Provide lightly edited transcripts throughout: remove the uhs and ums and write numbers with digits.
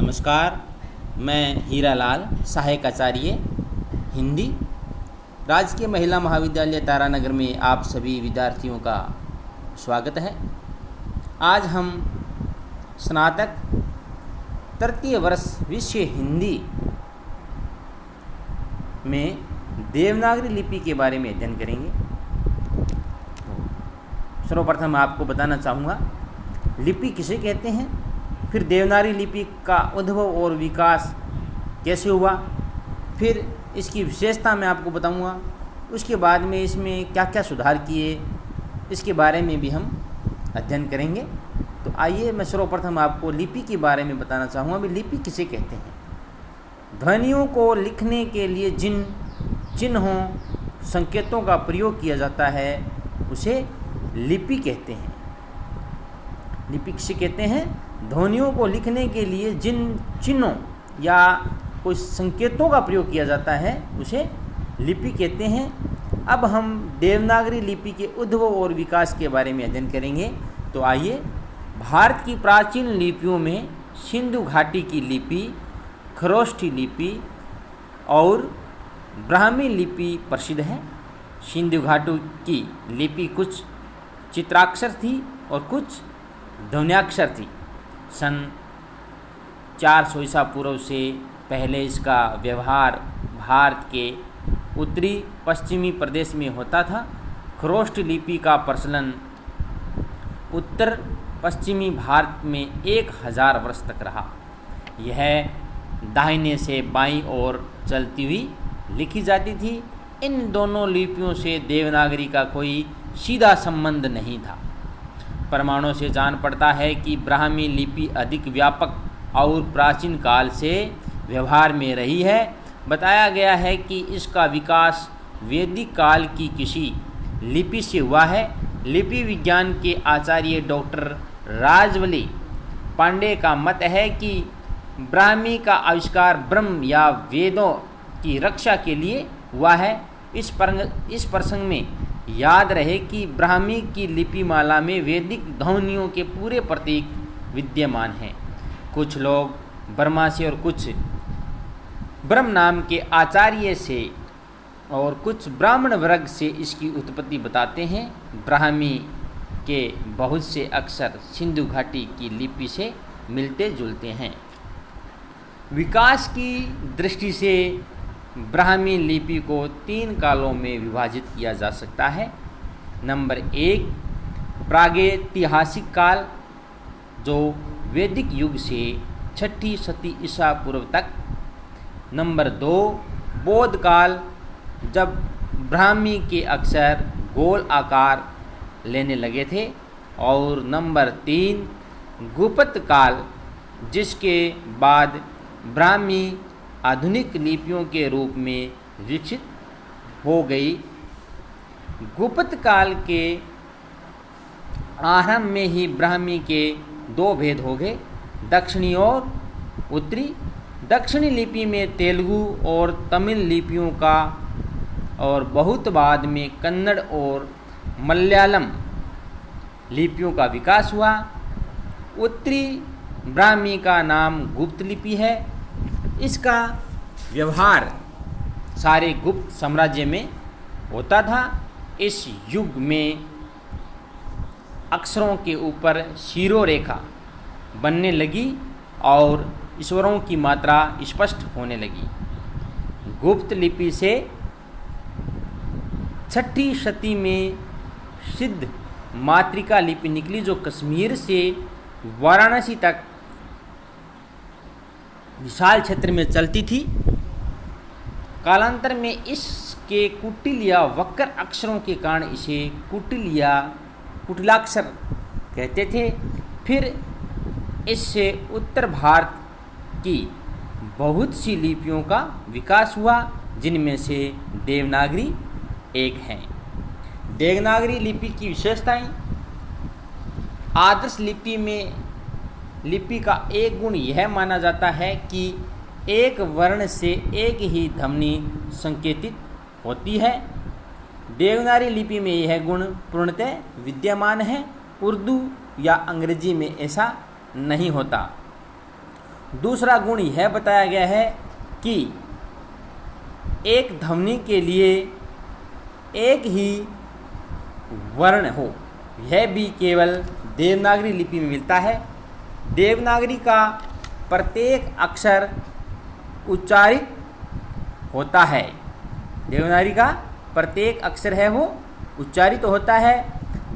नमस्कार, मैं हीरालाल, सहायक आचार्य हिंदी, राजकीय महिला महाविद्यालय तारानगर में आप सभी विद्यार्थियों का स्वागत है। आज हम स्नातक तृतीय वर्ष विषय हिंदी में देवनागरी लिपि के बारे में अध्ययन करेंगे। सर्वप्रथम आपको बताना चाहूँगा लिपि किसे कहते हैं, फिर देवनागरी लिपि का उद्भव और विकास कैसे हुआ, फिर इसकी विशेषता मैं आपको बताऊंगा। उसके बाद में इसमें क्या क्या सुधार किए, इसके बारे में भी हम अध्ययन करेंगे। तो आइए मैं सर्वप्रथम आपको लिपि के बारे में बताना चाहूँगा। भी लिपि किसे कहते हैं? ध्वनियों को लिखने के लिए जिन चिन्हों संकेतों का प्रयोग किया जाता है उसे लिपि कहते हैं। लिपि किसे कहते हैं? ध्वनियों को लिखने के लिए जिन चिन्हों या कोई संकेतों का प्रयोग किया जाता है उसे लिपि कहते हैं। अब हम देवनागरी लिपि के उद्भव और विकास के बारे में अध्ययन करेंगे। तो आइए, भारत की प्राचीन लिपियों में सिंधु घाटी की लिपि, खरोष्ठी लिपि और ब्राह्मी लिपि प्रसिद्ध है। सिंधु घाटी की लिपि कुछ चित्राक्षर थी और कुछ ध्वन्याक्षर थी। सन 400 ईसा पूर्व से पहले इसका व्यवहार भारत के उत्तरी पश्चिमी प्रदेश में होता था। खरोष्ठी लिपि का प्रचलन उत्तर पश्चिमी भारत में 1000 वर्ष तक रहा। यह दाहिने से बाईं ओर चलती हुई लिखी जाती थी। इन दोनों लिपियों से देवनागरी का कोई सीधा संबंध नहीं था। प्रमाणों से जान पड़ता है कि ब्राह्मी लिपि अधिक व्यापक और प्राचीन काल से व्यवहार में रही है। बताया गया है कि इसका विकास वैदिक काल की किसी लिपि से हुआ है। लिपि विज्ञान के आचार्य डॉक्टर राजवली पांडे का मत है कि ब्राह्मी का आविष्कार ब्रह्म या वेदों की रक्षा के लिए हुआ है। इस प्रसंग में याद रहे कि ब्राह्मी की लिपिमाला में वैदिक ध्वनियों के पूरे प्रतीक विद्यमान हैं। कुछ लोग ब्रह्मा से और कुछ ब्रह्म नाम के आचार्य से और कुछ ब्राह्मण वर्ग से इसकी उत्पत्ति बताते हैं। ब्राह्मी के बहुत से अक्षर सिंधु घाटी की लिपि से मिलते जुलते हैं। विकास की दृष्टि से ब्राह्मी लिपि को 3 कालों में विभाजित किया जा सकता है। नंबर 1, प्रागैतिहासिक काल, जो वैदिक युग से 6ठी शती ईसा पूर्व तक। नंबर 2, बौद्ध काल, जब ब्राह्मी के अक्षर गोल आकार लेने लगे थे। और नंबर 3, गुप्त काल, जिसके बाद ब्राह्मी आधुनिक लिपियों के रूप में विकसित हो गई। गुप्त काल के आरंभ में ही ब्राह्मी के 2 भेद हो गए, दक्षिणी और उत्तरी। दक्षिणी लिपि में तेलुगु और तमिल लिपियों का और बहुत बाद में कन्नड़ और मलयालम लिपियों का विकास हुआ। उत्तरी ब्राह्मी का नाम गुप्त लिपि है। इसका व्यवहार सारे गुप्त साम्राज्य में होता था। इस युग में अक्षरों के ऊपर शिरोरेखा बनने लगी और ईश्वरों की मात्रा स्पष्ट होने लगी। गुप्त लिपि से 6ठी शती में सिद्ध मातृका लिपि निकली, जो कश्मीर से वाराणसी तक विशाल क्षेत्र में चलती थी। कालांतर में इसके कुटिल या वक्र अक्षरों के कारण इसे कुटिल या कुटिलाक्षर कहते थे। फिर इससे उत्तर भारत की बहुत सी लिपियों का विकास हुआ, जिनमें से देवनागरी एक है। देवनागरी लिपि की विशेषताएं। आदर्श लिपि का एक गुण यह माना जाता है कि एक वर्ण से एक ही ध्वनि संकेतित होती है। देवनागरी लिपि में यह गुण पूर्णतः विद्यमान है। उर्दू या अंग्रेजी में ऐसा नहीं होता। दूसरा गुण यह बताया गया है कि एक ध्वनि के लिए एक ही वर्ण हो, यह भी केवल देवनागरी लिपि में मिलता है। देवनागरी का प्रत्येक अक्षर उच्चारित होता है। देवनागरी का प्रत्येक अक्षर है वो उच्चारित होता है।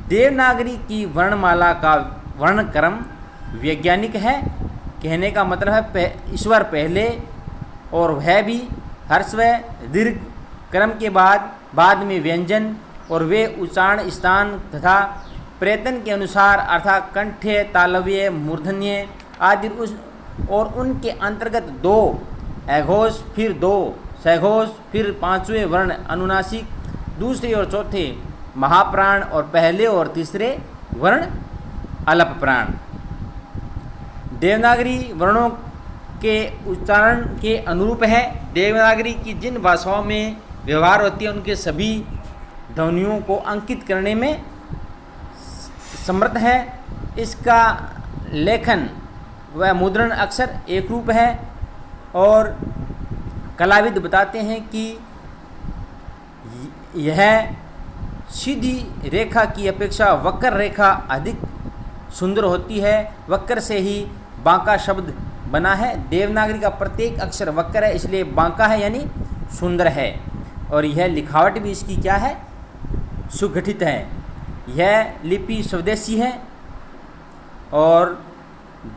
देवनागरी की वर्णमाला का वर्णक्रम वैज्ञानिक है। कहने का मतलब है ईश्वर पहले और वह भी ह्रस्व दीर्घ क्रम के बाद में व्यंजन, और वे उच्चारण स्थान तथा प्रयत्न के अनुसार अर्थात कंठ्य, तालव्य, मूर्धन्य आदि और उनके अंतर्गत 2 अघोष, फिर 2 सघोष, फिर 5वें वर्ण अनुनासिक, दूसरे और चौथे महाप्राण और पहले और तीसरे वर्ण अलप प्राण। देवनागरी वर्णों के उच्चारण के अनुरूप है। देवनागरी की जिन भाषाओं में व्यवहार होती है उनके सभी ध्वनियों को अंकित करने में समर्थ है। इसका लेखन व मुद्रण अक्सर एक रूप है और कलाविद बताते हैं कि यह सीधी रेखा की अपेक्षा वक्र रेखा अधिक सुंदर होती है। वक्र से ही बांका शब्द बना है। देवनागरी का प्रत्येक अक्षर वक्र है, इसलिए बांका है यानी सुंदर है। और यह लिखावट भी इसकी क्या है, सुगठित है। यह लिपि स्वदेशी है और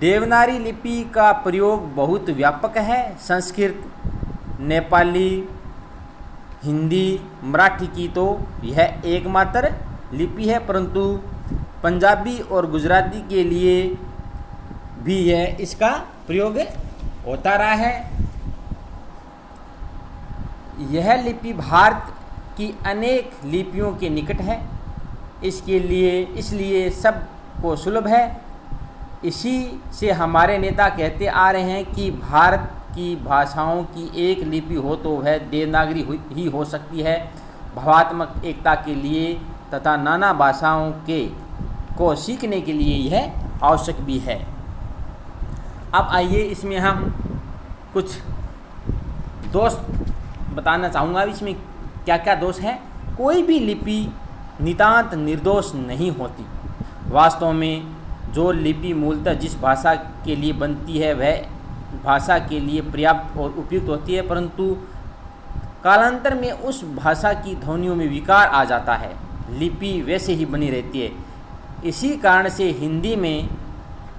देवनागरी लिपि का प्रयोग बहुत व्यापक है। संस्कृत, नेपाली, हिंदी, मराठी की तो यह एकमात्र लिपि है, परंतु पंजाबी और गुजराती के लिए भी यह इसका प्रयोग होता रहा है। यह लिपि भारत की अनेक लिपियों के निकट है, इसलिए सबको सुलभ है। इसी से हमारे नेता कहते आ रहे हैं कि भारत की भाषाओं की एक लिपि हो तो वह देवनागरी ही हो सकती है। भावात्मक एकता के लिए तथा नाना भाषाओं को सीखने के लिए यह आवश्यक भी है। अब आइए इसमें हम कुछ दोष बताना चाहूँगा। इसमें क्या क्या दोष है। कोई भी लिपि नितांत निर्दोष नहीं होती। वास्तव में जो लिपि मूलतः जिस भाषा के लिए बनती है वह भाषा के लिए पर्याप्त और उपयुक्त होती है, परंतु कालांतर में उस भाषा की ध्वनियों में विकार आ जाता है। लिपि वैसे ही बनी रहती है। इसी कारण से हिंदी में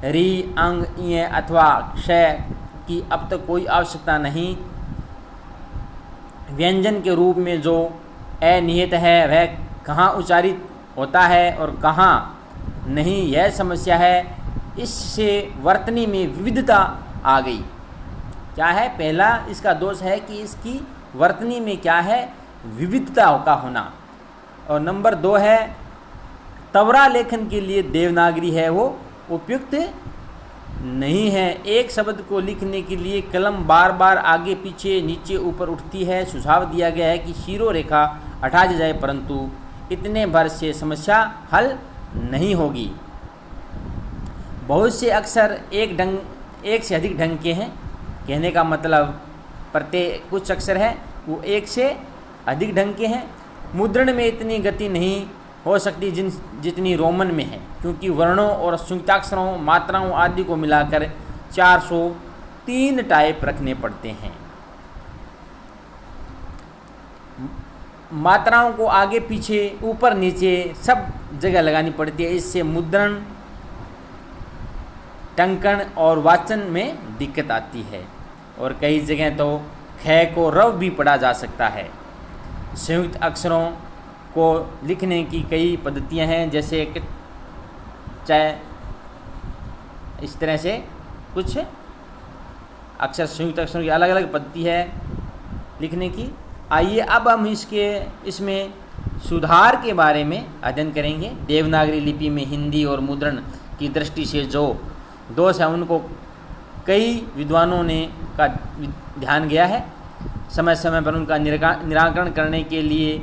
री, अंग, इ अथवा क्षय की अब तक कोई आवश्यकता नहीं। व्यंजन के रूप में जो ए निहित है वह कहाँ उच्चारित होता है और कहाँ नहीं, यह समस्या है। इससे वर्तनी में विविधता आ गई। क्या है, पहला इसका दोष है कि इसकी वर्तनी में क्या है, विविधता का होना। और नंबर 2 है तवरा लेखन के लिए देवनागरी है वो उपयुक्त नहीं है। एक शब्द को लिखने के लिए कलम बार बार आगे पीछे नीचे ऊपर उठती है। सुझाव दिया गया है कि शीरो रेखा हटा दी जाए, परंतु इतने भर से समस्या हल नहीं होगी। बहुत से अक्षर एक से अधिक ढंग के हैं। कहने का मतलब प्रत्येक कुछ अक्षर है वो एक से अधिक ढंग के हैं। मुद्रण में इतनी गति नहीं हो सकती जितनी रोमन में है, क्योंकि वर्णों और संयुक्ताक्षरों, मात्राओं आदि को मिलाकर 403 टाइप रखने पड़ते हैं। मात्राओं को आगे पीछे ऊपर नीचे सब जगह लगानी पड़ती है। इससे मुद्रण, टंकन और वाचन में दिक्कत आती है। और कई जगह तो ख को रव भी पढ़ा जा सकता है। संयुक्त अक्षरों को लिखने की कई पद्धतियां हैं, जैसे चाहे इस तरह से कुछ अक्षर संयुक्त अक्षरों की अलग अलग पद्धति है लिखने की। आइए अब हम इसमें सुधार के बारे में अध्ययन करेंगे। देवनागरी लिपि में हिंदी और मुद्रण की दृष्टि से जो दोष है उनको कई विद्वानों ने का ध्यान गया है। समय समय पर उनका निराकरण करने के लिए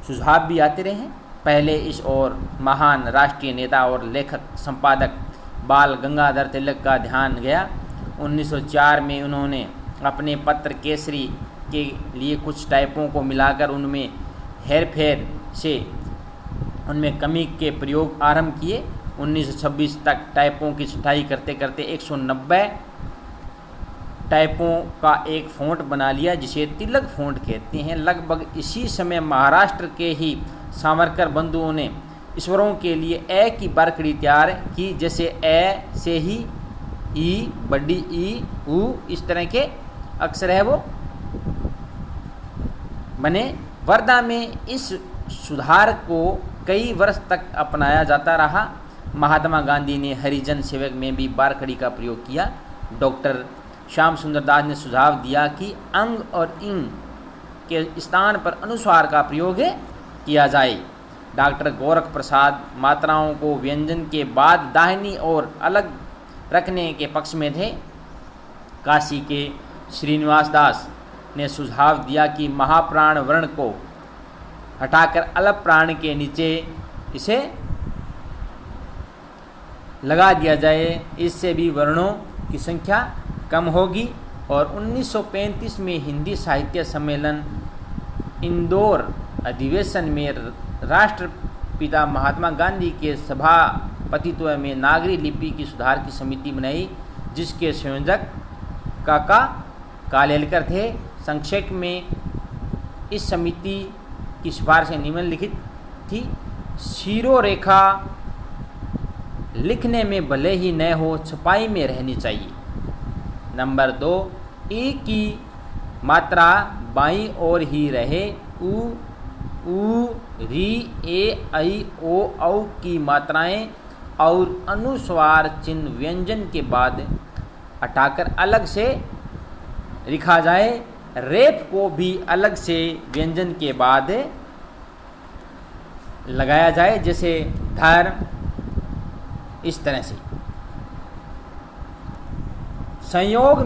सुझाव भी आते रहे हैं। पहले इस ओर महान राष्ट्रीय नेता और लेखक संपादक बाल गंगाधर तिलक का ध्यान गया। 1904 में उन्होंने अपने पत्र केसरी के लिए कुछ टाइपों को मिलाकर उनमें हेरफेर से उनमें कमी के प्रयोग आरंभ किए। 1926 तक टाइपों की छँटाई करते करते 190 टाइपों का एक फ़ॉन्ट बना लिया जिसे तिलक फ़ॉन्ट कहते हैं। लगभग इसी समय महाराष्ट्र के ही सावरकर बंधुओं ने ईश्वरों के लिए ए की बारखड़ी तैयार की, जैसे ए से ही ई, बड़ी ई, ऊ, इस तरह के अक्षर है वो बने। वर्धा में इस सुधार को कई वर्ष तक अपनाया जाता रहा। महात्मा गांधी ने हरिजन सेवक में भी बारखड़ी का प्रयोग किया। डॉक्टर श्याम सुंदर दास ने सुझाव दिया कि अंग और इंग के स्थान पर अनुस्वार का प्रयोग किया जाए। डॉक्टर गोरख प्रसाद मात्राओं को व्यंजन के बाद दाहिनी ओर अलग रखने के पक्ष में थे। काशी के श्रीनिवास दास ने सुझाव दिया कि महाप्राण वर्ण को हटाकर अलग प्राण के नीचे इसे लगा दिया जाए, इससे भी वर्णों की संख्या कम होगी। और 1935 में हिंदी साहित्य सम्मेलन इंदौर अधिवेशन में राष्ट्रपिता महात्मा गांधी के सभापतित्व में नागरी लिपि की सुधार की समिति बनाई, जिसके संयोजक काका कालेलकर थे। संक्षेप में इस समिति की सिफारिशें निम्नलिखित थी। शिरोरेखा लिखने में भले ही न हो, छपाई में रहनी चाहिए। नंबर 2, ई की मात्रा बाईं ओर ही रहे। ऊ, री, ए, ऐ, ओ, औ की मात्राएं और अनुस्वार चिन्ह व्यंजन के बाद हटाकर अलग से लिखा जाए। रेप को भी अलग से व्यंजन के बाद लगाया जाए, जैसे धर, इस तरह से। संयोग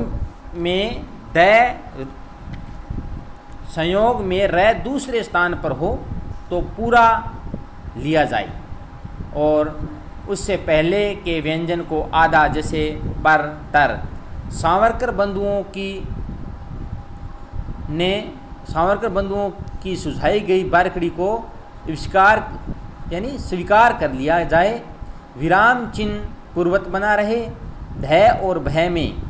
में र दूसरे स्थान पर हो तो पूरा लिया जाए और उससे पहले के व्यंजन को आधा, जैसे पर, तर। सावरकर बंधुओं की सुझाई गई बारखड़ी को स्वीकार कर लिया जाए। विराम चिन्ह पूर्वत बना रहे। ध और भय में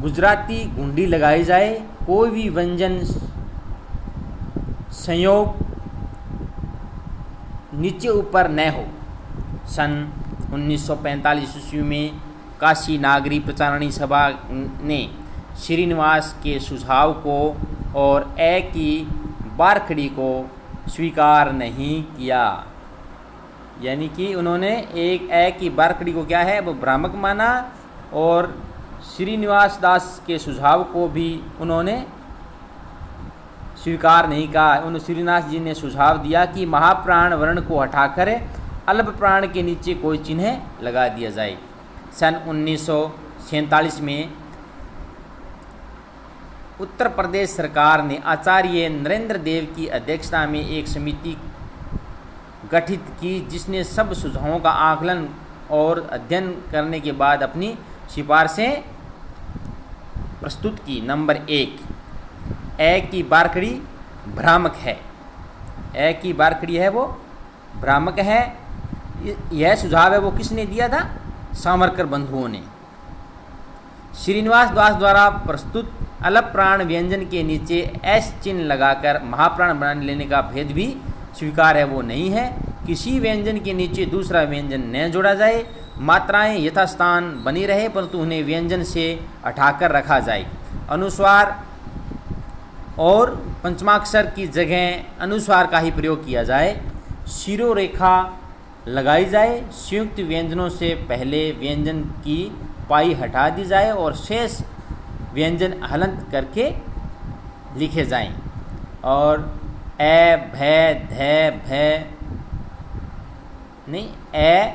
गुजराती गुंडी लगाई जाए। कोई भी व्यंजन संयोग नीचे ऊपर न हो। सन 1945 ईस्वी में काशी नागरी प्रचारणी सभा ने श्रीनिवास के सुझाव को और ए की बारखड़ी को स्वीकार नहीं किया, यानी कि उन्होंने एक ए की बारखड़ी को क्या है वो भ्रामक माना और श्रीनिवास दास के सुझाव को भी उन्होंने स्वीकार नहीं कहा। श्रीनिवास जी ने सुझाव दिया कि महाप्राण वर्ण को हटाकर अल्प प्राण के नीचे कोई चिन्ह लगा दिया जाए। सन 1947 में उत्तर प्रदेश सरकार ने आचार्य नरेंद्र देव की अध्यक्षता में एक समिति गठित की, जिसने सब सुझावों का आकलन और अध्ययन करने के बाद अपनी सिफारिशें प्रस्तुत की। नंबर 1, ए की बारखड़ी भ्रामक है। ए की बारखड़ी है वो भ्रामक है। यह सुझाव है वो किसने दिया था? सावरकर बंधुओं ने। श्रीनिवास दास द्वारा प्रस्तुत अलप प्राण व्यंजन के नीचे एस चिन्ह लगाकर महाप्राण बना लेने का भेद भी स्वीकार है वो नहीं है। किसी व्यंजन के नीचे दूसरा व्यंजन न जोड़ा जाए। मात्राएं यथास्थान बनी रहे परंतु उन्हें व्यंजन से हटाकर रखा जाए। अनुस्वार और पंचमाक्षर की जगह अनुस्वार का ही प्रयोग किया जाए। शिरोरेखा लगाई जाए। संयुक्त व्यंजनों से पहले व्यंजन की पाई हटा दी जाए और शेष व्यंजन हलंत करके लिखे जाएं। और ए, भय, ध, भय नहीं, ए,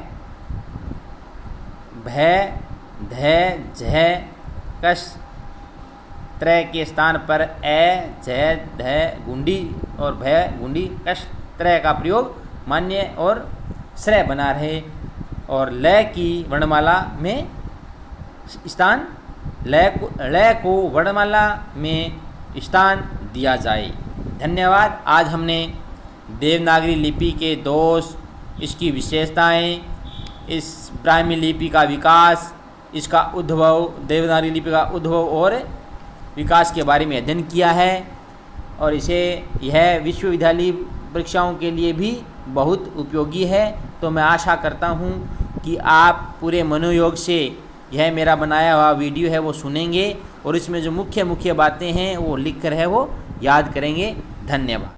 भय, ध, झ, कश, त्रय के स्थान पर ए, झ, ध, गुंडी और भय, गुंडी, कश, त्रय का प्रयोग मान्य और श्रेय बना रहे और लय की वर्णमाला में स्थान लय को वर्णमाला में स्थान दिया जाए। धन्यवाद। आज हमने देवनागरी लिपि के दोष, इसकी विशेषताएं, इस ब्राह्मी लिपि का विकास, इसका उद्भव, देवनागरी लिपि का उद्भव और विकास के बारे में अध्ययन किया है और यह विश्वविद्यालय परीक्षाओं के लिए भी बहुत उपयोगी है। तो मैं आशा करता हूँ कि आप पूरे मनोयोग से यह मेरा बनाया हुआ वीडियो है वो सुनेंगे और इसमें जो मुख्य बातें हैं वो लिख कर है वो याद करेंगे। धन्यवाद।